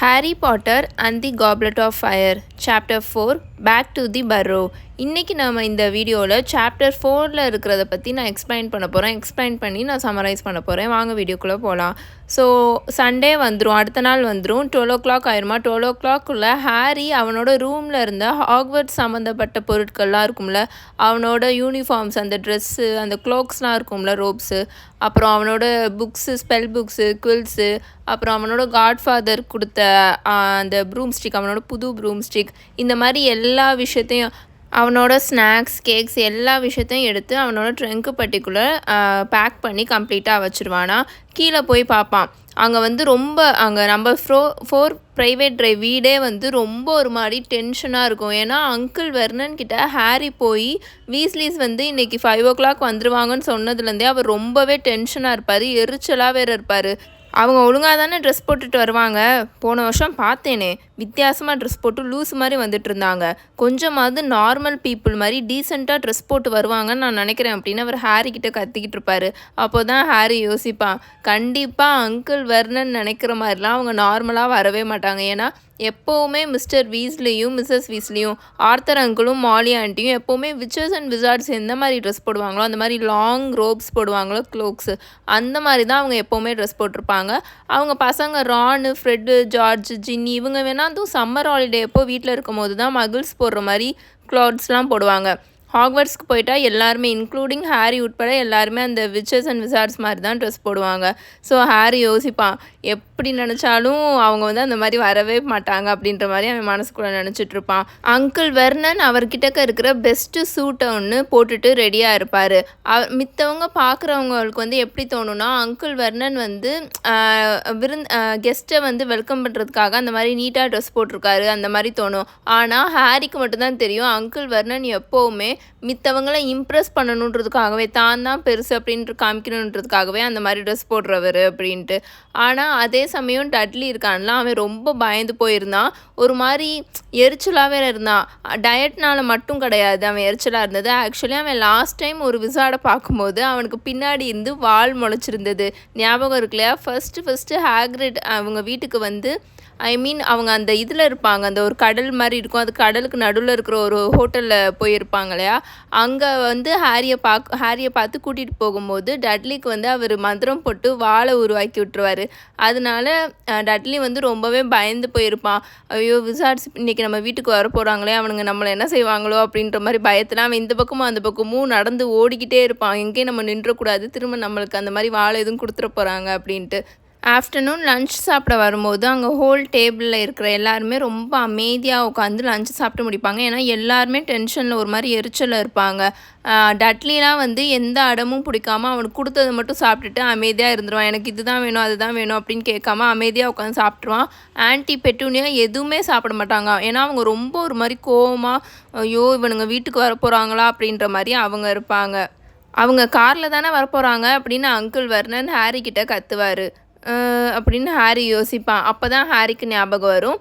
Harry Potter and the goblet of fire chapter 4 back to the Burrow. இன்றைக்கி நம்ம இந்த வீடியோவில் சாப்டர் 4ல் இருக்கிறத பற்றி நான் எக்ஸ்பிளைன் பண்ணி நான் சம்மரைஸ் பண்ண போகிறேன். வாங்க வீடியோக்குள்ளே போகலாம். ஸோ சண்டே வந்துடும், அடுத்த நாள் வந்துடும், 12 ஆயிருமா. 12 ஹாரி அவனோட ரூமில் இருந்த ஹாக்வர்ட்ஸ் சம்மந்தப்பட்ட பொருட்கள்லாம் இருக்கும்ல, அவனோட யூனிஃபார்ம்ஸ், அந்த ட்ரெஸ்ஸு, அந்த க்ளோக்ஸ்லாம் இருக்கும்ல, ரோப்ஸு, அப்புறம் அவனோட புக்ஸு, ஸ்பெல் புக்ஸு, குவில்ஸு, அப்புறம் அவனோட காட்ஃபாதர் கொடுத்த அந்த ப்ரூம் ஸ்டிக், அவனோட புது ப்ரூம் ஸ்டிக், இந்த மாதிரி எல்லா விஷயத்தையும், அவனோட ஸ்நாக்ஸ், கேக்ஸ், எல்லா விஷயத்தையும் எடுத்து அவனோட ட்ரங்க்கு பட்டிக்குள்ளே பேக் பண்ணி கம்ப்ளீட்டாக வச்சுருவானா. கீழே போய் பார்ப்பான். அங்கே ரொம்ப அங்கே நம்பர் 4 ப்ரைவேட் ட்ரைவ் வீடே ரொம்ப ஒரு மாதிரி டென்ஷனாக இருக்கும். ஏன்னா அங்கிள் வெர்னன் கிட்ட ஹாரி போய் வீஸ்லீஸ் இன்றைக்கி 5 வந்துடுவாங்கன்னு சொன்னதுலேருந்தே அவர் ரொம்பவே டென்ஷனாக இருப்பார், எரிச்சலாக வேறு இருப்பார். அவங்க ஒழுங்காக தானே ட்ரெஸ் போட்டுட்டு வருவாங்க. போன வருஷம் பார்த்தேனே, வித்தியாசமாக ட்ரெஸ் போட்டு லூஸ் மாதிரி வந்துட்டு இருந்தாங்க. கொஞ்சமாவது நார்மல் பீப்புள் மாதிரி டீசெண்டாக ட்ரெஸ் போட்டு வருவாங்கன்னு நான் நினைக்கிறேன் அப்படின்னு அவர் ஹாரி கிட்ட கத்திக்கிட்டு இருப்பார். அப்போ தான் ஹாரி யோசிப்பான், கண்டிப்பாக அங்கிள் வெர்னன் நினைக்கிற மாதிரிலாம் அவங்க நார்மலாக வரவே மாட்டாங்க. ஏன்னா எப்போவுமே மிஸ்டர் வீஸ்லியும் மிஸ்ஸஸ் வீஸ்லியும், ஆர்த்தர் அங்கிளும் மாலி ஆண்டியும் எப்போவுமே விச்சர்ஸ் அண்ட் விசார்ட்ஸ் எந்த மாதிரி ட்ரெஸ் போடுவாங்களோ, அந்த மாதிரி லாங் ரோப்ஸ் போடுவாங்களோ, க்ளோக்ஸு, அந்த மாதிரி தான் அவங்க எப்போவுமே ட்ரெஸ் போட்டிருப்பாங்க. அவங்க பசங்க ரானு, ஃப்ரெட்டு, ஜார்ஜ், ஜின்னி இவங்க வேணா அதுவும் சம்மர் ஹாலிடே எப்போ வீட்டில் இருக்கும் போது தான் மகிழ்ஸ் போடுற மாதிரி க்ளாத்ஸ்லாம் போடுவாங்க. ஹாக்வர்ட்ஸ்க்கு போயிட்டா எல்லாருமே, இன்க்ளூடிங் ஹாரி உட்பட எல்லாருமே அந்த விச்சர்ஸ் அண்ட் விசார்ட்ஸ் மாதிரி தான் ட்ரெஸ் போடுவாங்க. ஸோ ஹாரி யோசிப்பான், எப்படி நினச்சாலும் அவங்க அந்த மாதிரி வரவே மாட்டாங்க அப்படின்ற மாதிரி அவன் மனசுக்குள்ளே நினச்சிட்ருப்பான். அங்கிள் வெர்னன் அவர்கிட்டக்க இருக்கிற பெஸ்ட்டு சூட்டை ஒன்று போட்டுட்டு ரெடியாக இருப்பார். மித்தவங்க பார்க்குறவங்களுக்கு எப்படி தோணுன்னா, அங்கிள் வெர்னன் கெஸ்ட்டை வெல்கம் பண்ணுறதுக்காக அந்த மாதிரி நீட்டாக ட்ரெஸ் போட்டிருக்காரு அந்த மாதிரி தோணும். ஆனால் ஹாரிக்கு மட்டும்தான் தெரியும், அங்கிள் வெர்னன் எப்போவுமே மித்தவங்களை இம்ப்ரெஸ் பண்ணணுன்றதுக்காகவே, தான் பெருசு அப்படின்ட்டு காமிக்கணுன்றதுக்காகவே அந்த மாதிரி ட்ரெஸ் போடுறவர் அப்படின்ட்டு. ஆனால் அதே சமயம் டட்லி இருக்கான்ல, அவன் ரொம்ப பயந்து போயிருந்தான், ஒரு மாதிரி எரிச்சலாகவே இருந்தான். டயட்னால மட்டும் கிடையாது அவன் எரிச்சலாக இருந்தது. ஆக்சுவலி அவன் லாஸ்ட் டைம் ஒரு விசாடை பார்க்கும்போது அவனுக்கு பின்னாடி இருந்து வால் முளைச்சிருந்தது, ஞாபகம் இருக்கு இல்லையா? ஃபஸ்ட்டு ஹாக்ரிட் அவங்க வீட்டுக்கு அவங்க அந்த இதில் இருப்பாங்க, அந்த ஒரு கடல் மாதிரி இருக்கும், அது கடலுக்கு நடுவில் இருக்கிற ஒரு ஹோட்டலில் போயிருப்பாங்க இல்லையா? அங்கே ஹாரியை பார்த்து கூட்டிகிட்டு போகும்போது டட்லிக்கு அவர் மந்திரம் போட்டு வாழை உருவாக்கி விட்டுருவார். அதனால டட்லி ரொம்பவே பயந்து போயிருப்பான். ஐயோ, விசார்ட்ஸ் இன்றைக்கி நம்ம வீட்டுக்கு வர போகிறாங்களே, அவனுங்க நம்மளை என்ன செய்வாங்களோ அப்படின்ற மாதிரி பயத்தில் அவன் இந்த பக்கமும் அந்த பக்கமும் நடந்து ஓடிக்கிட்டே இருப்பான். எங்கேயும் நம்ம நின்றக்கூடாது, திரும்ப நம்மளுக்கு அந்த மாதிரி வாழை எதுவும் கொடுத்துட போகிறாங்க அப்படின்ட்டு. ஆஃப்டர்நூன் லன்ச் சாப்பிட வரும்போது அங்கே ஹோல் டேபிளில் இருக்கிற எல்லாருமே ரொம்ப அமைதியாக உட்காந்து லன்ச் சாப்பிட்டு முடிப்பாங்க. ஏன்னா எல்லாருமே டென்ஷனில் ஒரு மாதிரி எரிச்சலில் இருப்பாங்க. டட்லிலாம் எந்த அடமும் பிடிக்காமல் அவனுக்கு கொடுத்ததை மட்டும் சாப்பிட்டுட்டு அமைதியாக இருந்துருவான். எனக்கு இதுதான் வேணும், அதுதான் வேணும் அப்படின்னு கேட்காம அமைதியாக உட்காந்து சாப்பிட்ருவான். ஆன்ட்டி பெட்டூனியா எதுவுமே சாப்பிட மாட்டாங்க. ஏன்னா அவங்க ரொம்ப ஒரு மாதிரி கோவமாக, ஐயோ இவனுங்க வீட்டுக்கு வர போகிறாங்களா அப்படின்ற மாதிரி அவங்க இருப்பாங்க. அவங்க காரில் தானே வரப்போகிறாங்க அப்படின்னு அங்கிள் வெர்னன் ஹாரி கிட்ட கத்துவார். அப்படின்னு ஹாரி யோசிப்பான். அப்போ தான் ஹாரிக்கு ஞாபகம் வரும்,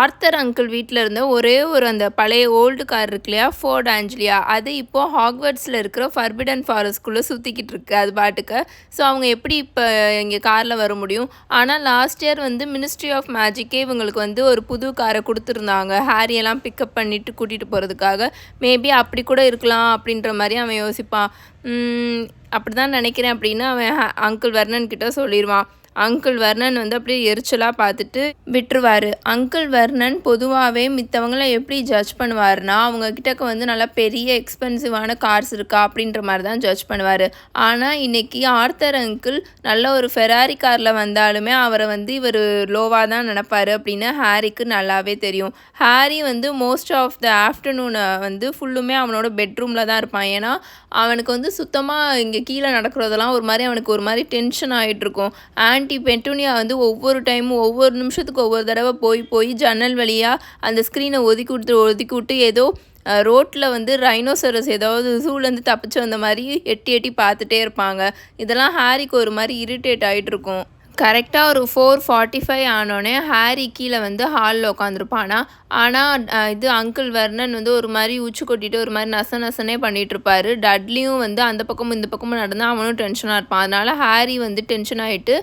ஆர்த்தர் அங்கிள் வீட்டில் இருந்த ஒரே ஒரு அந்த பழைய ஓல்டு கார் இருக்கு இல்லையா, ஃபோர்ட் ஆஞ்சலியா, அது இப்போது ஹாக்வர்ட்ஸில் இருக்கிற ஃபர்பிடன் ஃபாரஸ்ட்குள்ளே சுற்றிக்கிட்டு இருக்கு அது பாட்டுக்கு. ஸோ அவங்க எப்படி இப்போ இங்கே காரில் வர முடியும்? ஆனால் லாஸ்ட் இயர் மினிஸ்ட்ரி ஆஃப் மேஜிக்கே இவங்களுக்கு ஒரு புது காரை கொடுத்துருந்தாங்க, ஹாரியெல்லாம் பிக்கப் பண்ணிவிட்டு கூட்டிகிட்டு போகிறதுக்காக. மேபி அப்படி கூட இருக்கலாம் அப்படின்ற மாதிரி அவன் யோசிப்பான். அப்படி தான் நினைக்கிறேன் அப்படின்னு அவன் அங்கிள் வெர்னன் கிட்ட சொல்லிடுவான். அங்கிள் வெர்னன் அப்படியே எரிச்சலாக பார்த்துட்டு விட்டுருவார். அங்கிள் வெர்னன் பொதுவாகவே மித்தவங்களை எப்படி ஜட்ஜ் பண்ணுவார்னா, அவங்க கிட்டக்க நல்லா பெரிய எக்ஸ்பென்சிவான கார்ஸ் இருக்கா அப்படின்ற மாதிரி தான் ஜட்ஜ் பண்ணுவார். ஆனால் இன்றைக்கி ஆர்த்தர் அங்கிள் நல்ல ஒரு ஃபெராரி காரில் வந்தாலுமே அவரை இவர் லோவாக தான் நினைப்பார் அப்படின்னு ஹாரிக்கு நல்லாவே தெரியும். ஹாரி மோஸ்ட் ஆஃப் த ஆஃப்டர்நூனை ஃபுல்லுமே அவனோட பெட்ரூமில் தான் இருப்பான். ஏன்னா அவனுக்கு சுத்தமாக இங்கே கீழே நடக்கிறதெல்லாம் ஒரு மாதிரி டென்ஷன் ஆகிட்டுருக்கும். ஆன்ட்டி பெட்டூனியா ஒவ்வொரு டைமும் ஒவ்வொரு நிமிஷத்துக்கு ஒவ்வொரு தடவை போய் ஜன்னல் வழியாக அந்த ஸ்க்ரீனை ஒதுக்கி விட்டு ஏதோ ரோட்டில் ரைனோசரஸ் ஏதாவது ஜூலேருந்து தப்பிச்சு வந்த மாதிரி எட்டி பார்த்துட்டே இருப்பாங்க. இதெல்லாம் ஹாரிக்கு ஒரு மாதிரி இரிட்டேட் ஆகிட்டு இருக்கும். கரெக்டாக ஒரு 4:45 ஆனோடனே ஹாரி கீழே வந்து ஹாலில் உட்காந்துருப்பானா. ஆனால் இது அங்கிள் வெர்னன் வந்து ஒரு மாதிரி உச்சி கொட்டிட்டு ஒரு மாதிரி நசனே பண்ணிகிட்ருப்பாரு. டட்லியும் வந்து அந்த பக்கமும் இந்த பக்கமும் நடந்தால் அவனும் டென்ஷனாக இருப்பான். அதனால் ஹாரி வந்து டென்ஷன் ஆகிட்டு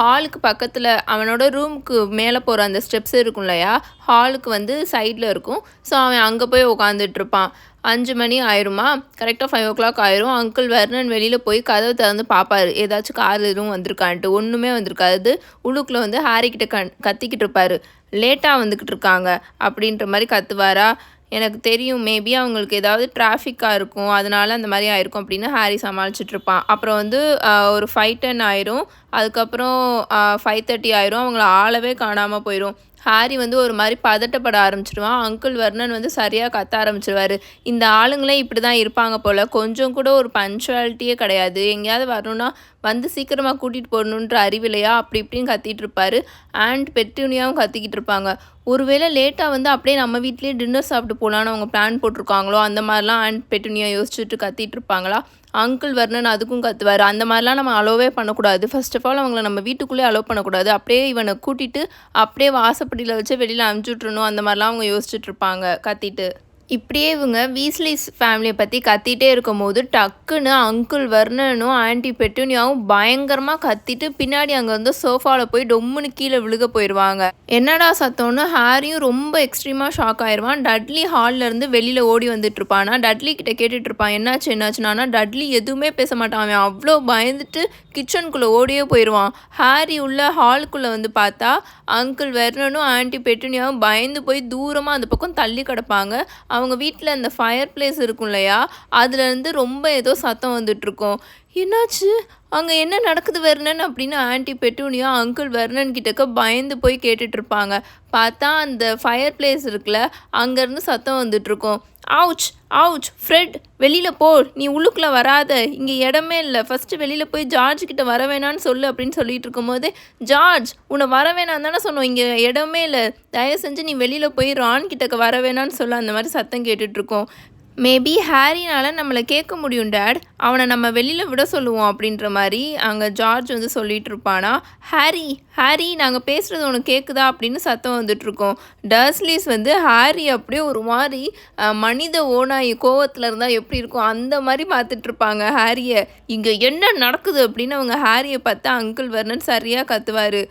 ஹாலுக்கு பக்கத்தில் அவனோட ரூமுக்கு மேலே போகிற அந்த ஸ்டெப்ஸ் இருக்கும் இல்லையா, ஹாலுக்கு வந்து சைடில் இருக்கும். ஸோ அவன் அங்கே போய் உட்காந்துட்ருப்பான். 5 மணி ஆயிருமா, கரெக்டாக 5 o'clock ஆயிரும். அங்கிள் வெர்னன் வெளியில் போய் கதவை திறந்து பார்ப்பாரு, ஏதாச்சும் கார் எதுவும் வந்திருக்கான்ட்டு. ஒன்றுமே வந்திருக்காது. உள்ளுக்குள்ளே வந்து ஹாரிக்கிட்ட கத்திக்கிட்டு இருப்பாரு, லேட்டாக வந்துக்கிட்டு இருக்காங்க அப்படின்ற மாதிரி கத்துவாரா. எனக்கு தெரியும், மேபி அவங்களுக்கு ஏதாவது டிராஃபிக்காக இருக்கும், அதனால அந்த மாதிரி ஆயிருக்கும் அப்படின்னு ஹாரி சமாளிச்சிட்ருப்பான். அப்புறம் வந்து ஒரு 5:10 ஆயிரும். அதுக்கப்புறம் 5:30 ஆயிரும். அவங்கள ஆளவே காணாமல் போயிடும். ஹாரி வந்து ஒரு மாதிரி பதட்டப்பட ஆரம்பிச்சிடுவான். அங்கிள் வெர்னன் வந்து சரியாக கத்த ஆரம்பிச்சிடுவார். இந்த ஆளுங்களே இப்படி தான் இருப்பாங்க போல், கொஞ்சம் கூட ஒரு பங்க்சுவாலிட்டியே கிடையாது, எங்கேயாவது வரணுன்னா வந்து சீக்கிரமாக கூட்டிகிட்டு போடணுன்ற அறிவிலையா அப்படி இப்படின்னு கத்திட்டு இருப்பாரு. அண்ட் பெட்டூனியாவும் கத்திக்கிட்டு இருப்பாங்க. ஒருவேளை லேட்டாக வந்து அப்படியே நம்ம வீட்லேயே டின்னர் சாப்பிட்டு போகலான்னு அவங்க பிளான் போட்டிருக்காங்களோ, அந்த மாதிரிலாம் அண்ட் பெட்டூனியா யோசிச்சுட்டு கத்திட்டு இருப்பாங்களா. அங்கிள் வெர்னன் அதுக்கும் கத்துவார், அந்த மாதிரிலாம் நம்ம அலோவே பண்ணக்கூடாது, ஃபர்ஸ்ட் ஆஃப் ஆல் அவங்கள நம்ம வீட்டுக்குள்ளே அலோவ் பண்ணக்கூடாது, அப்படியே இவனை கூட்டிகிட்டு அப்படியே வாசப்படியில் வச்சு வெளியில் அனுப்பிச்சி விட்றணும், அந்த மாதிரிலாம் அவங்க யோசிச்சுட்டு இருப்பாங்க கத்திட்டு. இப்படியே இவங்க வீஸ்லிஸ் ஃபேமிலியை பற்றி கத்திகிட்டே இருக்கும்போது டக்குன்னு அங்கிள் வெர்னனும் ஆன்டி பெட்டூனியாவும் பயங்கரமாக கத்திட்டு பின்னாடி அங்கே வந்து சோஃபாவில் போய் டொம்முன்னு கீழே விழுக போயிடுவாங்க. என்னடா சத்தம்னு ஹாரியும் ரொம்ப எக்ஸ்ட்ரீமாக ஷாக் ஆயிடுவான். டட்லி ஹால்லேருந்து வெளியில் ஓடி வந்துட்டு இருப்பான். டட்லி கிட்ட கேட்டுட்டு இருப்பான், என்னாச்சுன்னு. ஆனால் டட்லி எதுவுமே பேச மாட்டான். அவன் அவ்வளோ பயந்துட்டு கிச்சனுக்குள்ளே ஓடியே போயிடுவான். ஹாரி உள்ள ஹாலுக்குள்ளே வந்து பார்த்தா அங்கிள் வெர்னனும் ஆன்டி பெட்டூனியாவும் பயந்து போய் தூரமாக அந்த பக்கம் தள்ளி கிடப்பாங்க. அவங்க வீட்டில் அந்த ஃபயர் பிளேஸ் இருக்கும் இல்லையா, அதுலேருந்து ரொம்ப ஏதோ சத்தம் வந்துட்டுருக்கோம். என்னாச்சு, அங்கே என்ன நடக்குது வெர்னன் அப்படின்னு ஆன்டி பெட்டூனியா அங்கிள் வெர்னன் கிட்டக்க பயந்து போய் கேட்டுட்ருப்பாங்க. பார்த்தா அந்த ஃபயர் பிளேஸ் இருக்குல்ல, அங்கேருந்து சத்தம் வந்துட்டுருக்கோம். அவுச் அவுச், ஃப்ரெட் வெளியில் போ, நீ உள்ளுக்குள்ளே வராத, இங்கே இடமே இல்லை, ஃபஸ்ட்டு வெளியில் போய் ஜார்ஜ் கிட்ட வர வேணான்னு சொல்லு அப்படின்னு சொல்லிட்டு இருக்கும்போதே, ஜார்ஜ் உன்னை வர வேணான்னு தானே சொன்னோம், இங்கே இடமே இல்லை, தயவு செஞ்சு நீ வெளியில் போய் ரான் கிட்டக்க வர வேணான்னு சொல்ல, அந்த மாதிரி சத்தம் கேட்டுட்ருக்கோம். மேபி ஹாரினால் நம்மளை கேட்க முடியும் டேட், அவனை நம்ம வெளியில் விட சொல்லுவோம் அப்படின்ற மாதிரி அங்கே ஜார்ஜ் வந்து சொல்லிகிட்டு இருப்பானா. ஹாரி ஹாரி நாங்கள் பேசுகிறது உனக்கு கேட்குதா அப்படின்னு சத்தம் வந்துட்டுருக்கோம். டர்ஸ்லிஸ் வந்து ஹாரி அப்படியே ஒரு மாதிரி மனித ஓனாய் கோவத்தில் இருந்தால் எப்படி இருக்கும் அந்த மாதிரி பார்த்துட்ருப்பாங்க ஹாரியை. இங்கே என்ன நடக்குது அப்படின்னு அவங்க ஹாரியை பார்த்தா அங்கிள் வெர்னன் சரியாக கத்துவார்.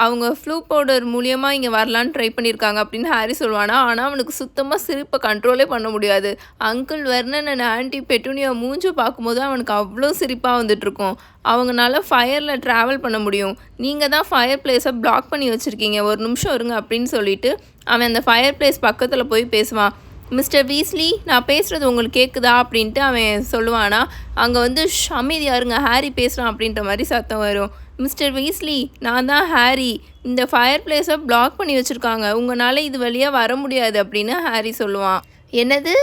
அவங்க ஃப்ளூ பவுடர் மூலியமாக இங்கே வரலான்னு ட்ரை பண்ணியிருக்காங்க அப்படின்னு ஹாரி சொல்லுவானா. ஆனால் அவனுக்கு சுத்தமாக சிரிப்பை கண்ட்ரோலே பண்ண முடியாது. Uncle Vernon and anti petunia மூஞ்சி பார்க்கும்போது அவனுக்கு அவ்வளோ சிரிப்பாக வந்துட்டுருக்கும். அவங்களால ஃபயரில் ட்ராவல் பண்ண முடியும், நீங்கள் தான் ஃபயர் பிளேஸை பிளாக் பண்ணி வச்சுருக்கீங்க, ஒரு நிமிஷம் இருங்க அப்படின்னு சொல்லிட்டு அவன் அந்த ஃபயர் பிளேஸ் பக்கத்தில் போய் பேசுவான். மிஸ்டர் வீஸ்லி நான் பேசுகிறது உங்களுக்கு கேட்குதா அப்படின்ட்டு அவன் சொல்லுவானா. அங்கே வந்து அமைதியாக இருங்க, ஹாரி பேசுகிறான் அப்படின்ற மாதிரி சத்தம் வரும். மிஸ்டர் வீஸ்லி நான் தான் ஹாரி, இந்த ஃபயர் பிளேஸை பிளாக் பண்ணி வச்சுருக்காங்க, உங்களால் இது வழியாக வர முடியாது அப்படின்னு ஹாரி சொல்லுவான். என்னது,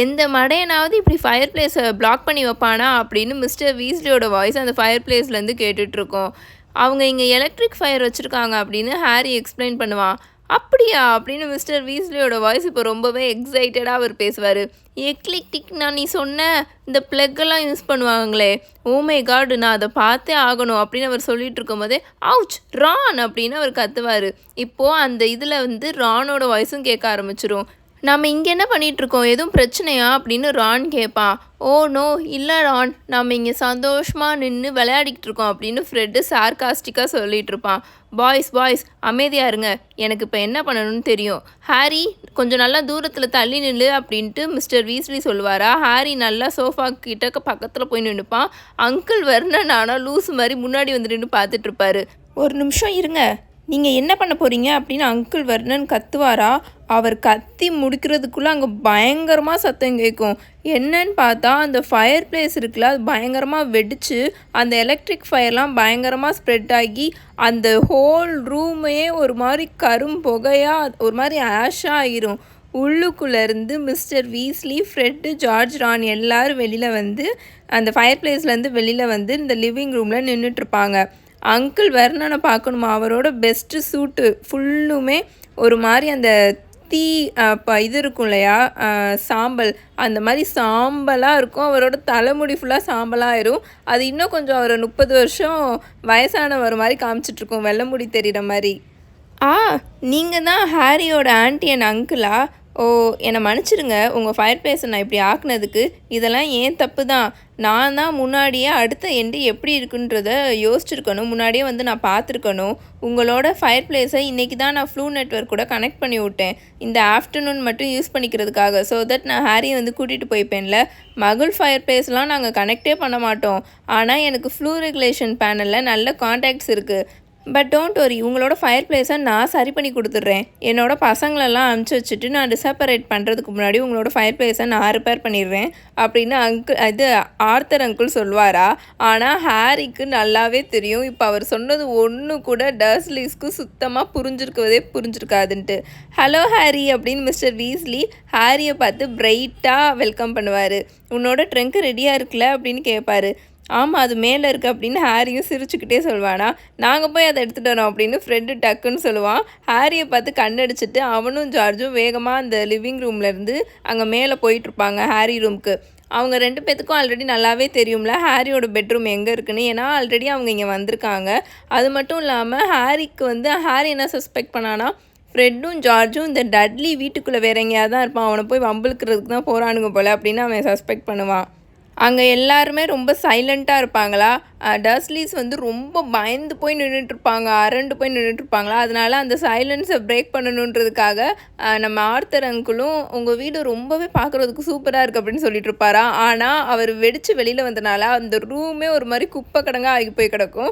எந்த மடையனாவது இப்படி ஃபயர் பிளேஸை பிளாக் பண்ணி வைப்பானா அப்படின்னு மிஸ்டர் வீஸ்லியோட வாய்ஸ் அந்த ஃபயர் பிளேஸ்லேருந்து கேட்டுட்ருக்கோம். அவங்க இங்கே எலக்ட்ரிக் ஃபயர் வச்சுருக்காங்க அப்படின்னு ஹாரி எக்ஸ்பிளைன் பண்ணுவான். அப்படியா அப்படின்னு மிஸ்டர் வீஸ்லியோட வாய்ஸ் இப்போ ரொம்பவே எக்ஸைட்டடாக அவர் பேசுவார். எக்லிக்டிக் நான் நீ சொன்ன இந்த ப்ளக்கெல்லாம் யூஸ் பண்ணுவாங்களே, ஓமே காட் நான் அதை பார்த்தே ஆகணும் அப்படின்னு அவர் சொல்லிட்டு இருக்கும்போதே அவுச் ரான் அப்படின்னு அவர் கத்துவார். இப்போது அந்த இதில் வந்து ரானோட வாய்ஸும் கேட்க ஆரம்பிச்சிரும். நம்ம இங்கே என்ன பண்ணிகிட்ருக்கோம், எதுவும் பிரச்சனையா அப்படின்னு ரான் கேட்பான். ஓ நோ இல்லை ரான், நம்ம இங்கே சந்தோஷமாக நின்று விளையாடிக்கிட்டு இருக்கோம் அப்படின்னு ஃப்ரெட்டு சார்காஸ்டிக்காக சொல்லிகிட்டு இருப்பான். பாய்ஸ் அமைதியாக இருங்க, எனக்கு இப்போ என்ன பண்ணணும்னு தெரியும். ஹாரி கொஞ்சம் நல்லா தூரத்தில் தள்ளி நில்லு அப்படின்ட்டு மிஸ்டர் வீஸ்லி சொல்லுவாரா. ஹாரி நல்லா சோஃபா கிட்ட பக்கத்தில் போய் நின்றுப்பான். அங்கிள் வெர்னன் ஆனால் லூஸ் மாதிரி முன்னாடி வந்து நின்று பார்த்துட்ருப்பாரு. ஒரு நிமிஷம் இருங்க, நீங்கள் என்ன பண்ண போகிறீங்க அப்படின்னு அங்கிள் வெர்னன் கத்துவாரா. அவர் கத்தி முடிக்கிறதுக்குள்ளே அங்கே பயங்கரமாக சத்தம் கேட்கும். என்னன்னு பார்த்தா அந்த ஃபயர் பிளேஸ் இருக்குல்ல, அது பயங்கரமாக வெடித்து அந்த எலக்ட்ரிக் ஃபயர்லாம் பயங்கரமாக ஸ்ப்ரெட் ஆகி அந்த ஹோல் ரூமே ஒரு மாதிரி புகையாக ஒரு மாதிரி ஆஷாக ஆகிரும். உள்ளுக்குள்ளேருந்து Mr Weasley, Fred, George, Ron எல்லோரும் வெளியில் வந்து அந்த ஃபயர் பிளேஸ்லேருந்து வெளியில் வந்து இந்த லிவிங் ரூமில் நின்றுட்டுருப்பாங்க. அங்கிள் வெர்னனை பார்க்கணுமா, அவரோட பெஸ்ட்டு சூட்டு ஃபுல்லுமே ஒரு மாதிரி அந்த சுற்றி இது இருக்கும் இல்லையா, சாம்பல், அந்த மாதிரி சாம்பலாக இருக்கும். அவரோட தலைமுடி ஃபுல்லாக சாம்பலாக ஆயிரும். அது இன்னும் கொஞ்சம் அவரை 30 வருஷம் வயசானவர் மாதிரி காமிச்சிட்ருக்கோம், வெள்ளை முடி தெரிகிற மாதிரி. நீங்கள் தான் ஹாரியோட ஆன்ட்டி அண்ட் அங்கிளா? ஓ, என்னை மன்னிச்சிடுங்க உங்கள் ஃபயர் பிளேஸை நான் இப்படி ஆக்குனதுக்கு. இதெல்லாம் ஏன் தப்பு தான். நான் தான் முன்னாடியே அடுத்த எண்டு எப்படி இருக்குன்றத யோசிச்சிருக்கணும். முன்னாடியே வந்து நான் பார்த்துருக்கணும். உங்களோட ஃபயர் பிளேஸை இன்றைக்கி தான் நான் ஃப்ளூ நெட்வொர்க் கூட கனெக்ட் பண்ணி விட்டேன், இந்த ஆஃப்டர்நூன் மட்டும் யூஸ் பண்ணிக்கிறதுக்காக. ஸோ தட் நான் ஹாரியை வந்து கூட்டிகிட்டு போய்ப்பேன்ல. மகள் ஃபயர் பிளேஸ்லாம் நாங்கள் கனெக்டே பண்ண மாட்டோம். ஆனால் எனக்கு ஃப்ளூ ரெகுலேஷன் பேனலில் நல்ல கான்டாக்ட்ஸ் இருக்குது. பட் டோன்ட் வரி, உங்களோட ஃபயர் பிளேஸை நான் சரி பண்ணி கொடுத்துட்றேன். என்னோடய பசங்களெல்லாம் அனுப்பிச்சி வச்சுட்டு நான் டிசப்பரேட் பண்ணுறதுக்கு முன்னாடி உங்களோட ஃபயர் பிளேஸை நான் ரிப்பேர் பண்ணிடுறேன் அப்படின்னு ஆர்த்தர் அங்கிள் சொல்வாரா? ஆனால் ஹாரிக்கு நல்லாவே தெரியும் இப்போ அவர் சொன்னது ஒன்று கூட டர்ஸ்லிஸ்க்கு சுத்தமாக புரிஞ்சிருக்காதுன்ட்டு. ஹலோ ஹாரி அப்படின்னு மிஸ்டர் வீஸ்லி ஹாரியை பார்த்து பிரைட்டாக வெல்கம் பண்ணுவார். உன்னோட ட்ரங்க் ரெடியாக இருக்குல்ல அப்படின்னு கேட்பாரு. ஆமாம், அது மேலே இருக்குது அப்படின்னு ஹாரியும் சிரிச்சுக்கிட்டே சொல்வானா. நாங்கள் போய் அதை எடுத்துகிட்டு வரோம் அப்படின்னு ஃப்ரெண்டு டக்குன்னு சொல்லுவான். ஹாரியை பார்த்து கண்ணடிச்சிட்டு அவனும் ஜார்ஜும் வேகமாக அந்த லிவிங் ரூம்லேருந்து அங்கே மேலே போயிட்டுருப்பாங்க ஹாரி ரூமுக்கு. அவங்க 2 பேத்துக்கும் ஆல்ரெடி நல்லாவே தெரியும்ல ஹாரியோட பெட்ரூம் எங்கே இருக்குன்னு. ஏன்னா ஆல்ரெடி அவங்க இங்கே வந்திருக்காங்க. அது மட்டும் இல்லாமல் ஹாரிக்கு வந்து ஹாரி என்ன சஸ்பெக்ட் பண்ணானா, ஃப்ரெட்டும் ஜார்ஜும் இந்த டட்லி வீட்டுக்குள்ளே வேற எங்கேயாவது தான் இருப்பான், அவனை போய் வம்பிழுக்கிறதுக்கு தான் போகிறானுங்க போல் அப்படின்னு அவன் சஸ்பெக்ட் பண்ணுவான். அங்கே எல்லாருமே ரொம்ப சைலண்ட்டாக இருப்பாங்களா. டர்ஸ்லிஸ் வந்து ரொம்ப பயந்து போய் நின்றுட்டுருப்பாங்க, அரண்டு போய் நின்றுட்டுருப்பாங்களா. அதனால அந்த சைலன்ஸை பிரேக் பண்ணணுன்றதுக்காக நம்ம ஆர்த்தர் அங்கிளும் உங்கள் வீடு ரொம்பவே பார்க்குறதுக்கு சூப்பராக இருக்குது அப்படின்னு சொல்லிட்டு இருப்பாரா. ஆனால் அவர் வெடித்து வெளியில் வந்தனால அந்த ரூமே ஒரு மாதிரி குப்பை கடங்காக ஆகி போய் கிடக்கும்.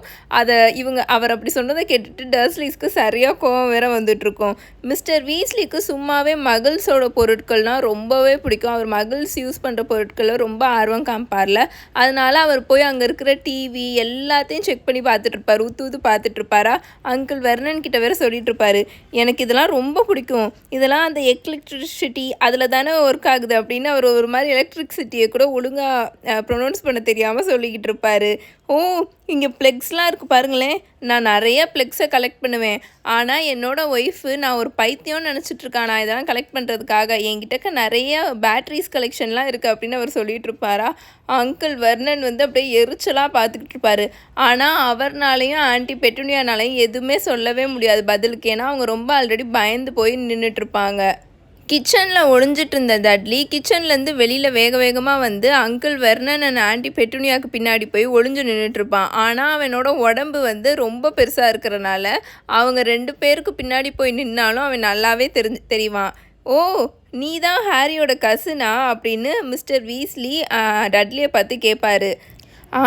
அவர் அப்படி சொன்னதை கேட்டுட்டு டர்ஸ்லிஸ்க்கு சரியாக கோவம் வேற வந்துட்டுருக்கும். மிஸ்டர் வீஸ்லிக்கு சும்மாவே மகிள்ஸோட பொருட்கள்னால் ரொம்பவே பிடிக்கும். அவர் மகிள்ஸ் யூஸ் பண்ணுற பொருட்களில் ரொம்ப ஆர்வம் காமிப்பார்ல. அதனால அவர் போய் அங்கே இருக்கிற டிவி எல்லாத்தையும் செக் பண்ணி பார்த்துட்ருப்பார், ஊற்று பார்த்துட்ருப்பாரா. அங்கிள் வெர்னன் கிட்ட வேற சொல்லிட்டு இருப்பாரு, எனக்கு இதெல்லாம் ரொம்ப பிடிக்கும், இதெல்லாம் அந்த எலக்ட்ரிசிட்டி அதில் தானே ஒர்க் ஆகுது அப்படின்னு. அவர் ஒரு மாதிரி எலக்ட்ரிசிட்டியை கூட ஒழுங்காக ப்ரொனவுன்ஸ் பண்ண தெரியாமல் சொல்லிக்கிட்டு இருப்பார். ஓ, இங்கே ப்ளெக்ஸ்லாம் இருக்குது பாருங்களேன். நான் நிறைய ப்ளெக்ஸை கலெக்ட் பண்ணுவேன். ஆனால் என்னோடய ஒய்ஃபு நான் ஒரு பைத்தியம்னு நினச்சிட்ருக்கான் நான் இதெல்லாம் கலெக்ட் பண்ணுறதுக்காக. என்கிட்டக்க நிறைய பேட்ரிஸ் கலெக்ஷன்லாம் இருக்குது அப்படின்னு அவர் சொல்லிகிட்டு இருப்பாரா. அங்கிள் வெர்னன் வந்து அப்படியே எரிச்சலாக பார்த்துக்கிட்டு இருப்பார். ஆனால் அவர்னாலையும் ஆன்ட்டி பெட்டுனியானாலையும் எதுவுமே சொல்லவே முடியாது பதிலுக்கு. ஏன்னா அவங்க ரொம்ப ஆல்ரெடி பயந்து போய் நின்றுட்டுருப்பாங்க. கிச்சனில் ஒழிஞ்சிட்டு இருந்த டட்லி கிச்சன்லேருந்து வெளியில் வேகமாக வந்து அங்கிள் வெர்னன் அண்ட் ஆன்ட்டி பெட்டுனியாவுக்கு பின்னாடி போய் ஒளிஞ்சு நின்றுட்டுருப்பான். ஆனால் அவனோட உடம்பு வந்து ரொம்ப பெருசாக இருக்கிறனால அவங்க 2 பேருக்கு பின்னாடி போய் நின்னாலும் அவன் நல்லாவே தெரிவான். ஓ, நீ தான் ஹாரியோட கசினா அப்படின்னு மிஸ்டர் வீஸ்லி டட்லியை பார்த்து கேட்பாரு.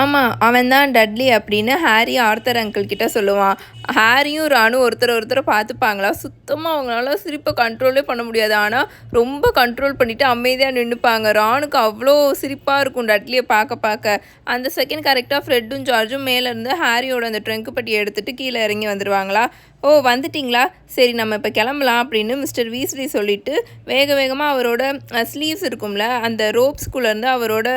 ஆமாம், அவன் தான் டட்லி அப்படின்னு ஹாரி ஆர்த்தர் அங்கிள் கிட்ட சொல்லுவான். ஹாரியும் ராணும் ஒருத்தரை பார்த்துப்பாங்களா. சுத்தமாக அவங்களால சிரிப்பை கண்ட்ரோலே பண்ண முடியாது. ஆனால் ரொம்ப கண்ட்ரோல் பண்ணிவிட்டு அமைதியாக நின்றுப்பாங்க. ராணுக்கு அவ்வளோ சிரிப்பாக இருக்கும் டட்லியை பார்க்க. அந்த செகண்ட் கரெக்டாக ஃப்ரெட்டும் ஜார்ஜும் மேலேருந்து ஹாரியோட அந்த ட்ரங்க் பட்டியை எடுத்துகிட்டு கீழே இறங்கி வந்துடுவாங்களா. ஓ, வந்துட்டிங்களா, சரி நம்ம இப்போ கிளம்பலாம் அப்படின்னு மிஸ்டர் வீஸ்லி சொல்லிவிட்டு வேகமாக அவரோட ஸ்லீவ்ஸ் இருக்கும்ல அந்த ரோப்ஸ்குள்ளேருந்து அவரோட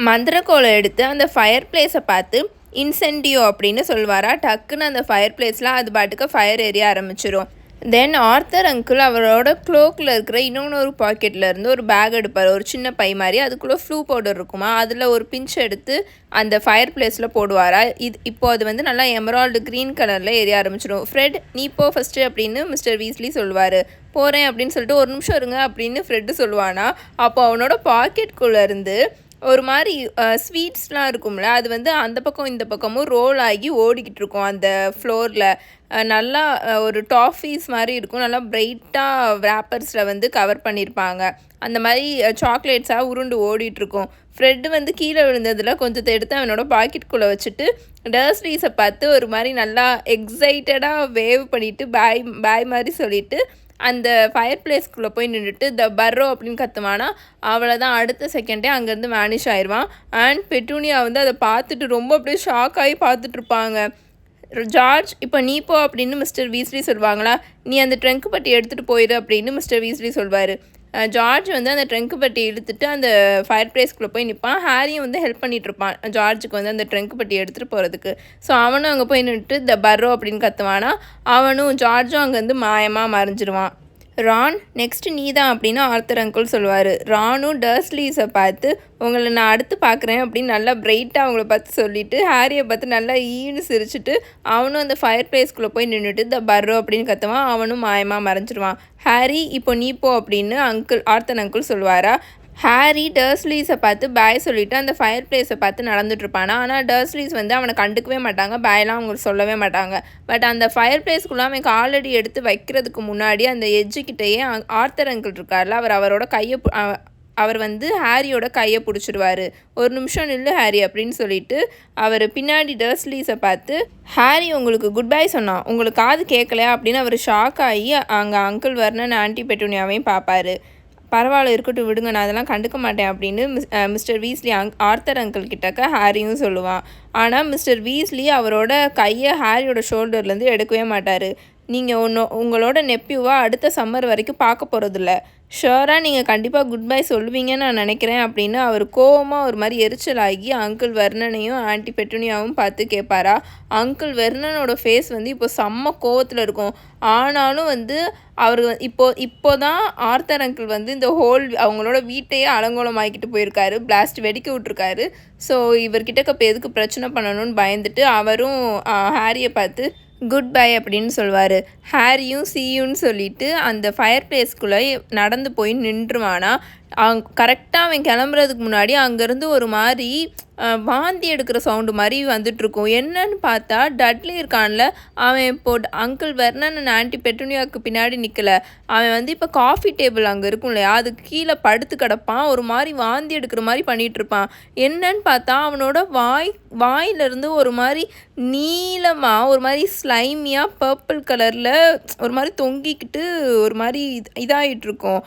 மந்திரக்கோலை எடுத்து அந்த ஃபயர் பிளேஸை பார்த்து இன்சென்டியோ அப்படின்னு சொல்வாரா. டக்குன்னு அந்த ஃபயர் பிளேஸில் அது பாட்டுக்கு ஃபயர் ஏரிய ஆரம்பிச்சிடும். தென் ஆர்த்தர் அங்கிள் அவரோட க்ளோக்கில் இருக்கிற இன்னொரு பாக்கெட்டில் இருந்து ஒரு பேக் எடுப்பார், ஒரு சின்ன பை மாதிரி. அதுக்குள்ளே ஃப்ளூ பவுடர் இருக்குமா, அதில் ஒரு பிஞ்ச் எடுத்து அந்த ஃபயர் பிளேஸில் போடுவாரா. இப்போ அது வந்து நல்லா எமரால்டு க்ரீன் கலரில் எரிய ஆரம்பிச்சிடும். ஃப்ரெட், நீ போ ஃபஸ்ட்டு அப்படின்னு மிஸ்டர் வீஸ்லி சொல்வார். போகிறேன் அப்படின்னு சொல்லிட்டு 1 நிமிஷம் இருங்க அப்படின்னு ஃப்ரெட்டு சொல்லுவானா. அப்போ அவனோட பாக்கெட்குள்ளேருந்து ஒரு மாதிரி ஸ்வீட்ஸ்லாம் இருக்கும்ல, அது வந்து அந்த பக்கம் இந்த பக்கமும் ரோல் ஆகி ஓடிக்கிட்டு இருக்கும் அந்த ஃப்ளோரில். நல்லா ஒரு டாஃபீஸ் மாதிரி இருக்கும், நல்லா பிரைட்டாக ரேப்பர்ஸில் வந்து கவர் பண்ணியிருப்பாங்க. அந்த மாதிரி சாக்லேட்ஸாக உருண்டு ஓடிட்டுருக்கும். ஃப்ரெட்டு வந்து கீழே விழுந்ததில் கொஞ்சத்தை எடுத்து அவனோட பாக்கெட்டுக்குள்ளே வச்சுட்டு டர்ஸ்லீஸை பார்த்து ஒரு மாதிரி நல்லா எக்ஸைட்டடாக வேவ் பண்ணிவிட்டு பாய் மாதிரி சொல்லிவிட்டு அந்த ஃபயர் பிளேஸ்க்குள்ளே போய் நின்றுட்டு த பர்ரோ அப்படின்னு கத்துவானா. அவ்வளோதான், அடுத்த செகண்டே அங்கேருந்து வேனிஷ் ஆயிடுவான். அண்ட் பெட்டூனியா வந்து அதை பார்த்துட்டு ரொம்ப அப்படியே ஷாக் ஆகி பார்த்துட்ருப்பாங்க. ஜார்ஜ், இப்போ நீ போ அப்படின்னு மிஸ்டர் வீஸ்லி சொல்லுவாங்களா. நீ அந்த ட்ரங்க் பட்டி எடுத்துகிட்டு போயிடு அப்படின்னு மிஸ்டர் வீஸ்லி சொல்வார். ஜார்ஜ் வந்து அந்த ட்ரங்க் பட்டி இழுத்துட்டு அந்த ஃபயர் பிளேஸ்க்குள்ளே போய் நிற்பான். ஹாரியும் வந்து ஹெல்ப் பண்ணிகிட்ருப்பான் ஜார்ஜுக்கு வந்து அந்த ட்ரங்க் பட்டி எடுத்துகிட்டு போகிறதுக்கு. ஸோ அவனும் அங்கே போய் நின்றுட்டு த பர்ரோ அப்படின்னு கத்துவானா. அவனும் ஜார்ஜும் அங்கேருந்து மாயமாக மறைஞ்சிருவான். ரான் நெக்ஸ்ட் நீ தான் அப்படின்னு ஆர்த்தர் அங்கிள் சொல்லுவார். ரானும் டர்ஸ்லீஸை பார்த்து உங்களை நான் அடுத்து பார்க்குறேன் அப்படின்னு நல்லா பிரைட்டாக அவங்கள பார்த்து சொல்லிவிட்டு ஹாரியை பார்த்து நல்லா ஈன்னு சிரிச்சுட்டு அவனும் அந்த ஃபயர் பிளேஸ்குள்ளே போய் நின்றுட்டு த பர்ரோ அப்படின்னு கற்றுவான். அவனும் மாயமாக மறைஞ்சிருவான். ஹாரி இப்போ நீ போ அப்படின்னு ஆர்த்தர் அங்கிள் சொல்லுவாரா. ஹாரி டர்ஸ்லீஸை பார்த்து பாய் சொல்லிவிட்டு அந்த ஃபயர் பிளேஸை பார்த்து நடந்துட்டுருப்பானா. ஆனால் டர்ஸ்லீஸ் வந்து அவனை கண்டுக்கவே மாட்டாங்க, பாயெல்லாம் அவங்க சொல்லவே மாட்டாங்க. பட் அந்த ஃபயர் பிளேஸ்க்குள்ளே அவன் காலடி எடுத்து வைக்கிறதுக்கு முன்னாடி அந்த எஜ்ஜுக்கிட்டேயே ஆர்த்தர் அங்கிள் இருக்கார்ல, அவரோட கையை அவர் வந்து ஹாரியோட கையை பிடிச்சிடுவார். ஒரு நிமிஷம் நில்லு ஹாரி அப்படின்னு சொல்லிட்டு அவர் பின்னாடி டர்ஸ்லீஸை பார்த்து ஹாரி உங்களுக்கு குட் பை சொன்னான், உங்களுக்கு காது கேட்கலையா அப்படின்னு அவர் ஷாக் ஆகி அங்கே அங்கிள் வர்னன் ஆன்ட்டி பெட்டூனியாவையும் பார்ப்பாரு. பரவாயில்ல இருக்கட்டும் விடுங்க, நான் அதெல்லாம் கண்டுக்க மாட்டேன் அப்படின்னு மிஸ்டர் வீஸ்லி ஆர்த்தர் அங்கிள் கிட்டக்க ஹாரியும் சொல்லுவான். ஆனால் மிஸ்டர் வீஸ்லி அவரோட கையை ஹாரியோட ஷோல்டர்லேருந்து எடுக்கவே மாட்டார். நீங்கள் உங்களோட நெப்பியூவாக அடுத்த சம்மர் வரைக்கும் பார்க்க போகிறதில்ல, ஷுவராக நீங்கள் கண்டிப்பாக குட் பை சொல்லுவீங்கன்னு நான் நினைக்கிறேன் அப்படின்னு அவர் கோவமாக ஒரு மாதிரி எரிச்சலாகி அங்கிள் வெர்னனையும் ஆன்ட்டி பெட்டூனியாவும் பார்த்து கேட்பாரா. அங்கிள் வெர்னனோட ஃபேஸ் வந்து இப்போ செம்ம கோவத்தில் இருக்கும். ஆனாலும் வந்து அவர் இப்போ தான் ஆர்த்தர் அங்கிள் வந்து இந்த அவங்களோட வீட்டையே அலங்கோலம் ஆக்கிட்டு போயிருக்காரு, பிளாஸ்ட் வெடிக்க விட்ருக்காரு. ஸோ இவர்கிட்ட இப்போ எதுக்கு பிரச்சனை பண்ணணும்னு பயந்துட்டு அவரும் ஹாரியை பார்த்து குட் பை அப்படின்னு சொல்லுவார். ஹாரியும் சீயுன்னு சொல்லிவிட்டு அந்த ஃபயர் பிளேஸ்குள்ளே நடந்து போய் நின்றுவானா. கரெக்டாக அவன் கிளம்புறதுக்கு முன்னாடி அங்கேருந்து ஒரு மாதிரி வாந்தி எடுக்கிற சவுண்டு மாதிரி வந்துட்டுருக்கும். என்னன்னு பார்த்தா டட்லி இருக்கான்ல, அவன் இப்போ அங்கிள் வெர்னன் அண்ட் ஆன்ட்டி பெட்டூனியாவுக்கு பின்னாடி நிற்கலை, அவன் வந்து இப்போ காஃபி டேபிள் அங்கே இருக்கும் இல்லையா, அதுக்கு கீழே படுத்து கிடப்பான், ஒரு மாதிரி வாந்தி எடுக்கிற மாதிரி பண்ணிகிட்ருப்பான். என்னன்னு பார்த்தா அவனோட வாயிலிருந்து ஒரு மாதிரி நீளமாக ஒரு மாதிரி ஸ்லைமியாக பர்பிள் கலரில் ஒரு மாதிரி தொங்கிக்கிட்டு ஒரு மாதிரி இதாகிட்டுருக்கும்.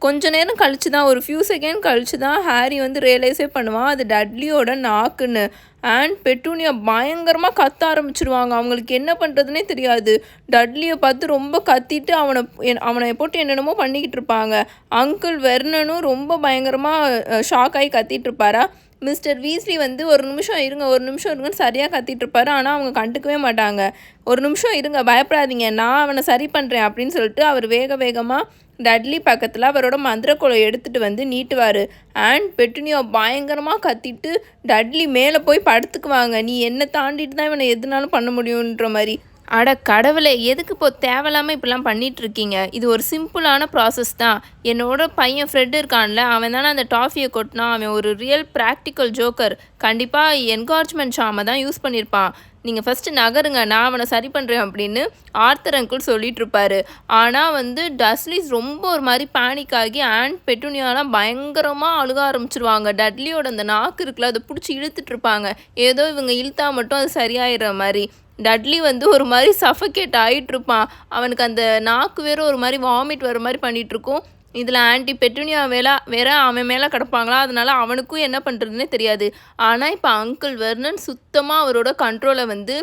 கொஞ்ச நேரம் கழிச்சு தான், ஒரு ஃபியூ செகண்ட் கழிச்சு தான் ஹாரி வந்து ரியலைஸே பண்ணுவான் அது டட்லியோட நாக்குன்னு. அண்ட் பெட்டூனியா பயங்கரமாக கத்த ஆரம்பிச்சிருவாங்க. அவங்களுக்கு என்ன பண்ணுறதுனே தெரியாது. டட்லியை பார்த்து ரொம்ப கத்திட்டு அவனை போட்டு என்னென்னமோ பண்ணிக்கிட்டு இருப்பாங்க. அங்கிள் வெர்னனும் ரொம்ப பயங்கரமாக ஷாக் ஆகி கத்திட்டு இருப்பாரா. மிஸ்டர் வீஸ்லி வந்து ஒரு நிமிஷம் இருங்கன்னு சரியாக கத்திட்டு இருப்பாரு. ஆனால் அவங்க கண்டுக்கவே மாட்டாங்க. ஒரு நிமிஷம் இருங்க, பயப்படாதீங்க, நான் அவனை சரி பண்ணுறேன் அப்படின்னு சொல்லிட்டு அவர் வேகமாக டட்லி பக்கத்தில் அவரோட மந்திரக்கோலை எடுத்துகிட்டு வந்து நீட்டுவார். அண்ட் பெட்டூனியா பயங்கரமாக கத்திட்டு டட்லி மேலே போய் படுத்துக்குவாங்க. நீ என்னை தாண்டிட்டு தான் இவனை எதுனாலும் பண்ண முடியுன்ற மாதிரி. அட கடவுளே, எதுக்கு இப்போ தேவையில்லாமல் இப்படிலாம் பண்ணிகிட்ருக்கீங்க? இது ஒரு சிம்பிளான ப்ராசஸ் தான். என்னோட பையன் ஃப்ரெண்டு இருக்கான்ல, அவன் தானே அந்த டாஃபியை கொட்டினான். அவன் ஒரு ரியல் ப்ராக்டிக்கல் ஜோக்கர். கண்டிப்பாக என்கரேஜ்மெண்ட் ஷாமை தான் யூஸ் பண்ணியிருப்பான். நீங்கள் ஃபஸ்ட்டு நகருங்க, நான் அவனை சரி பண்ணுறேன் அப்படின்னு ஆர்த்தர் அங்கிள் சொல்லிகிட்ருப்பாரு. ஆனால் வந்து டஸ்லீஸ் ரொம்ப ஒரு மாதிரி பேனிக் ஆகி ஆண்ட் பெட்டூனியாலாம் பயங்கரமாக அழுக ஆரம்பிச்சிருவாங்க. டட்லியோட அந்த நாக்கு இருக்குல்ல, அதை பிடிச்சி இழுத்துட்ருப்பாங்க. ஏதோ இவங்க இழுத்தா மட்டும் அது சரியாயிடுற மாதிரி. டட்லி வந்து ஒரு மாதிரி சஃபகேட் ஆகிட்டுருப்பான். அவனுக்கு அந்த நாக்கு வேறு ஒரு மாதிரி வாமிட் வர மாதிரி பண்ணிகிட்ருக்கும். இதில் ஆன்ட்டி பெட்டூனியா வேற அவன் மேலே கிடப்பாங்களா, அதனால அவனுக்கும் என்ன பண்ணுறதுனே தெரியாது. ஆனால் இப்போ அங்கிள் வெர்னன் சுத்தமாக அவரோட கண்ட்ரோலை வந்து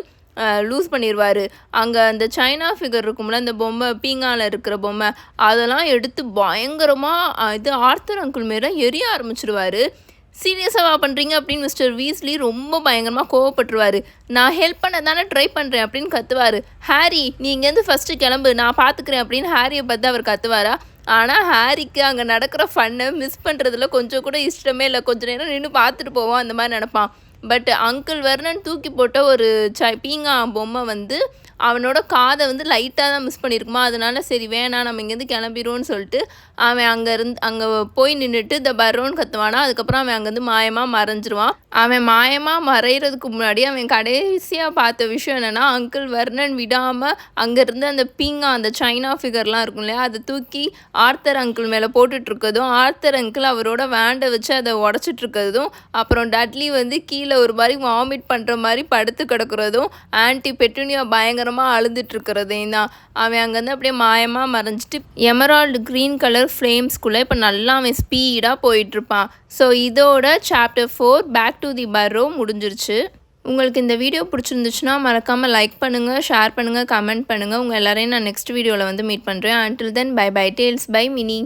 லூஸ் பண்ணிடுவார். அங்கே அந்த சைனா ஃபிகர் இருக்கும்ல, அந்த பொம்மை பீங்காவில் இருக்கிற பொம்மை, அதெல்லாம் எடுத்து பயங்கரமாக ஆர்த்தர் அங்கிள் மேலே எரிய ஆரம்பிச்சிடுவார். சீரியஸாக பண்ணுறீங்க அப்படின்னு மிஸ்டர் வீஸ்லி ரொம்ப பயங்கரமாக கோவப்பட்டுருவார். நான் ஹெல்ப் பண்ண தானே ட்ரை பண்ணுறேன் அப்படின்னு கத்துவார். ஹாரி நீ இங்கேருந்து ஃபஸ்ட்டு கிளம்பு, நான் பார்த்துக்கிறேன் அப்படின்னு ஹாரியை பார்த்து அவர் கத்துவாரா. ஆனால் ஹாரிக்கு அங்கே நடக்கிற ஃபன்னை மிஸ் பண்ணுறதுல கொஞ்சம் கூட இஷ்டமே இல்லை. கொஞ்சம் நேரம் நின்று பார்த்துட்டு போவோம் அந்த மாதிரி நினப்பான். பட் அங்கிள் வெர்னன் தூக்கி போட்ட ஒரு பீங்கா பொம்மை வந்து அவனோட காதை வந்து லைட்டாக தான் மிஸ் பண்ணியிருக்குமா, அதனால சரி வேணாம் நம்ம இங்கேருந்து கிளம்பிடுவோன்னு சொல்லிட்டு அவன் அங்கே போய் நின்றுட்டு த பர்ரோன்னு கத்துவானா. அதுக்கப்புறம் அவன் அங்கேருந்து மாயமாக மறைஞ்சிருவான். அவன் மாயமாக மறைகிறதுக்கு முன்னாடி அவன் கடைசியாக பார்த்த விஷயம் என்னென்னா, அங்கிள் வெர்னன் விடாமல் அங்கேருந்து அந்த பீங்கா அந்த சைனா ஃபிகர்லாம் இருக்கும் இல்லையா, அதை தூக்கி ஆர்த்தர் அங்கிள் மேலே போட்டுட்ருக்கதும், ஆர்த்தர் அங்கிள் அவரோட வேண்டை வச்சு அதை உடச்சிட்ருக்கிறதும், அப்புறம் டட்லி வந்து கீழே ஒரு மாதிரி வாமிட் பண்ணுற மாதிரி படுத்து கிடக்கிறதும், ஆன்ட்டி பெட்டூனியா பயங்கரமாக அழுதுட்டுருக்கிறதையும் தான். அவன் அங்கேருந்து அப்படியே மாயமாக மறைஞ்சிட்டு எமரால்டு க்ரீன் கலர் ஃப்ளேம்ஸ்குள்ளே இப்போ நல்லா அவன் ஸ்பீடாக போயிட்டுருப்பான். ஸோ இதோட chapter 4 back to the Burrow முடிஞ்சிருச்சு. உங்களுக்கு இந்த வீடியோ பிடிச்சிருந்துச்சுன்னா மறக்காமல் லைக் பண்ணுங்கள், ஷேர் பண்ணுங்கள், கமெண்ட் பண்ணுங்கள். உங்கள் எல்லாரையும் நான் நெக்ஸ்ட் வீடியோவில் வந்து மீட் பண்ணுறேன். Until then bye bye tales by mini.